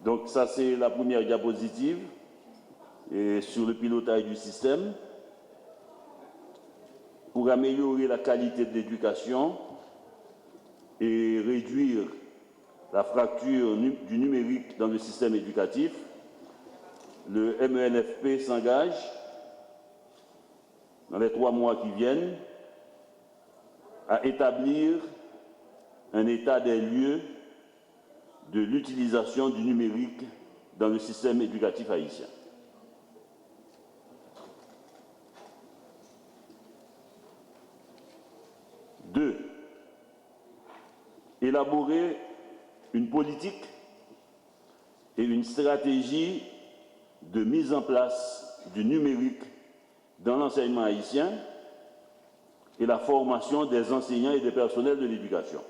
Donc ça, c'est la première diapositive et sur le pilotage du système. Pour améliorer la qualité de l'éducation et réduire la fracture du numérique dans le système éducatif, le MENFP s'engage, dans les 3 mois qui viennent, à établir un état des lieux de l'utilisation du numérique dans le système éducatif haïtien. Deux, élaborer une politique et une stratégie de mise en place du numérique dans l'enseignement haïtien et la formation des enseignants et des personnels de l'éducation.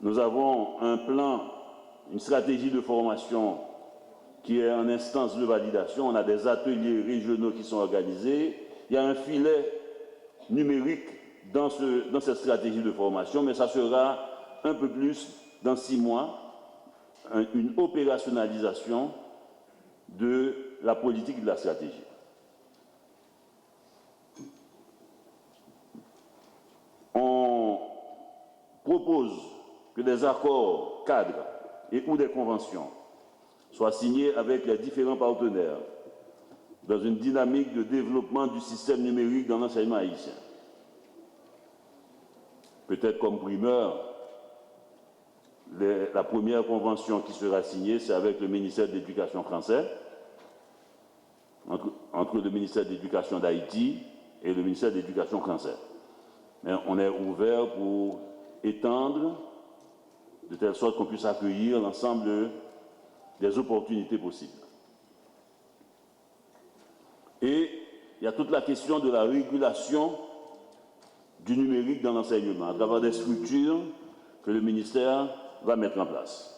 Nous avons un plan, une stratégie de formation qui est en instance de validation. On a des ateliers régionaux qui sont organisés. Il y a un filet numérique dans cette stratégie de formation, mais ça sera un peu plus dans 6 mois, une opérationnalisation de la politique et de la stratégie. On propose que des accords cadres et ou des conventions soient signés avec les différents partenaires dans une dynamique de développement du système numérique dans l'enseignement haïtien. Peut-être comme primeur, la première convention qui sera signée, c'est avec le ministère de l'Éducation français, entre le ministère de l'Éducation d'Haïti et le ministère de l'Éducation français. Mais on est ouvert pour étendre de telle sorte qu'on puisse accueillir l'ensemble des opportunités possibles. Et il y a toute la question de la régulation du numérique dans l'enseignement, à travers des structures que le ministère va mettre en place.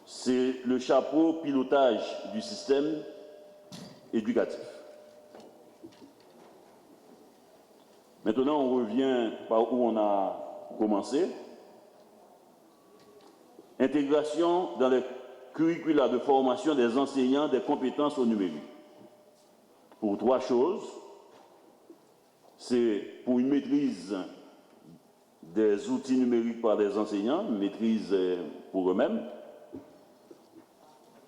C'est le chapeau pilotage du système éducatif. Maintenant, on revient par où on a commencé. Intégration dans les curricula de formation des enseignants des compétences au numérique. Pour 3 choses. C'est pour une maîtrise des outils numériques par des enseignants, une maîtrise pour eux-mêmes,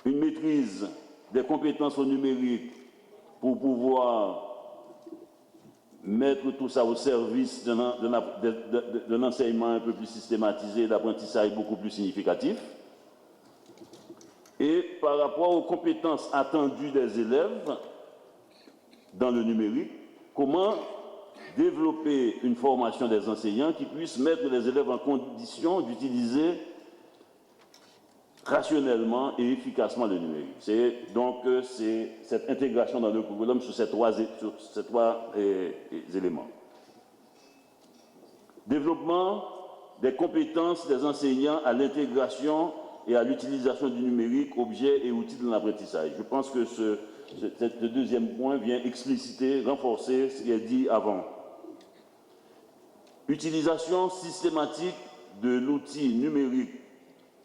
une maîtrise des compétences au numérique pour pouvoir mettre tout ça au service d'un enseignement un peu plus systématisé, d'apprentissage beaucoup plus significatif. Et par rapport aux compétences attendues des élèves dans le numérique, comment développer une formation des enseignants qui puisse mettre les élèves en condition d'utiliser rationnellement et efficacement le numérique. C'est cette intégration dans le curriculum sur ces trois éléments. Développement des compétences des enseignants à l'intégration et à l'utilisation du numérique, objets et outils de l'apprentissage. Je pense que ce deuxième point vient expliciter, renforcer ce qui est dit avant. Utilisation systématique de l'outil numérique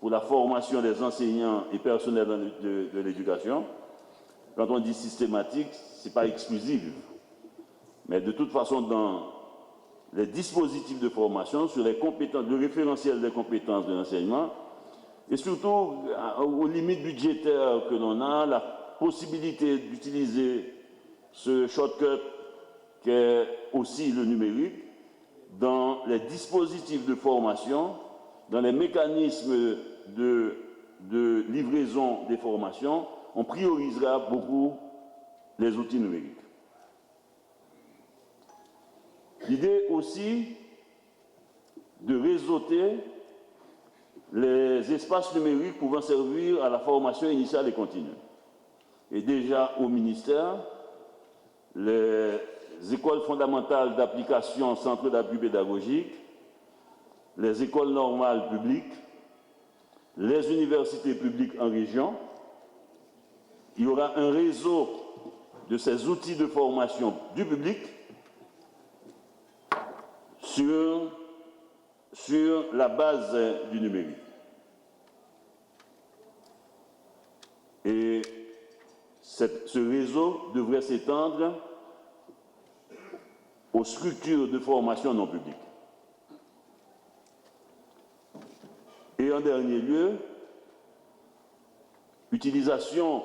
pour la formation des enseignants et personnels de l'éducation. Quand on dit systématique, ce n'est pas exclusif. Mais de toute façon, dans les dispositifs de formation, sur les compétences, le référentiel des compétences de l'enseignement, et surtout aux limites budgétaires que l'on a, la possibilité d'utiliser ce shortcut qu'est aussi le numérique dans les dispositifs de formation, dans les mécanismes de livraison des formations, on priorisera beaucoup les outils numériques. L'idée aussi de réseauter les espaces numériques pouvant servir à la formation initiale et continue. Et déjà au ministère, les écoles fondamentales d'application, centres d'appui pédagogique, les écoles normales publiques, les universités publiques en région, il y aura un réseau de ces outils de formation du public sur la base du numérique. Et ce réseau devrait s'étendre aux structures de formation non publiques. Et en dernier lieu, utilisation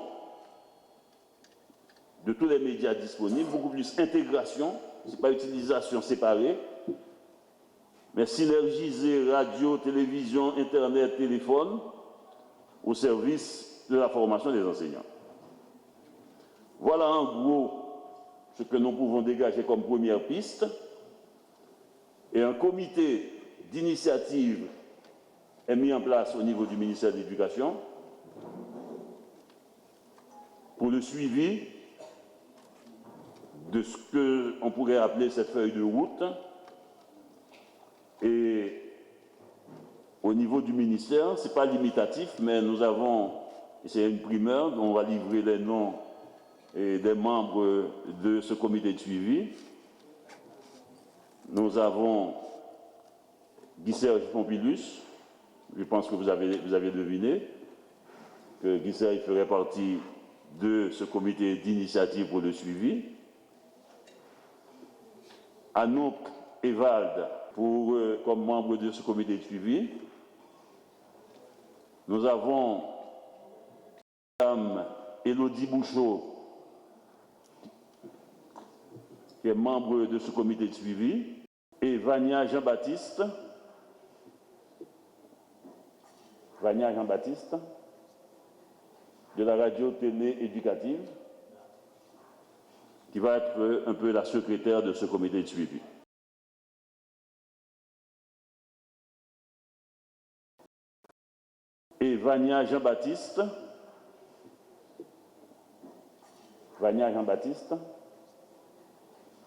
de tous les médias disponibles, beaucoup plus intégration, ce n'est pas utilisation séparée, mais synergiser radio, télévision, internet, téléphone au service de la formation des enseignants. Voilà en gros ce que nous pouvons dégager comme première piste. Et un comité d'initiative est mis en place au niveau du ministère de l'Éducation pour le suivi de ce qu'on pourrait appeler cette feuille de route. Et au niveau du ministère, ce n'est pas limitatif, mais nous avons, et c'est une primeur, on va livrer les noms et des membres de ce comité de suivi. Nous avons Guy-Serge Pompilus, je pense que vous avez deviné que Guy-Serge ferait partie de ce comité d'initiative pour le suivi. Anouk Evald comme membre de ce comité de suivi. Nous avons Mme Élodie Bouchot, qui est membre de ce comité de suivi, et Vania Jean-Baptiste, de la radio-télé éducative, qui va être un peu la secrétaire de ce comité de suivi. Et Vania Jean-Baptiste,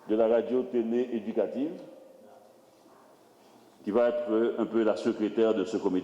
de la radio-télé éducative, qui va être un peu la secrétaire de ce comité.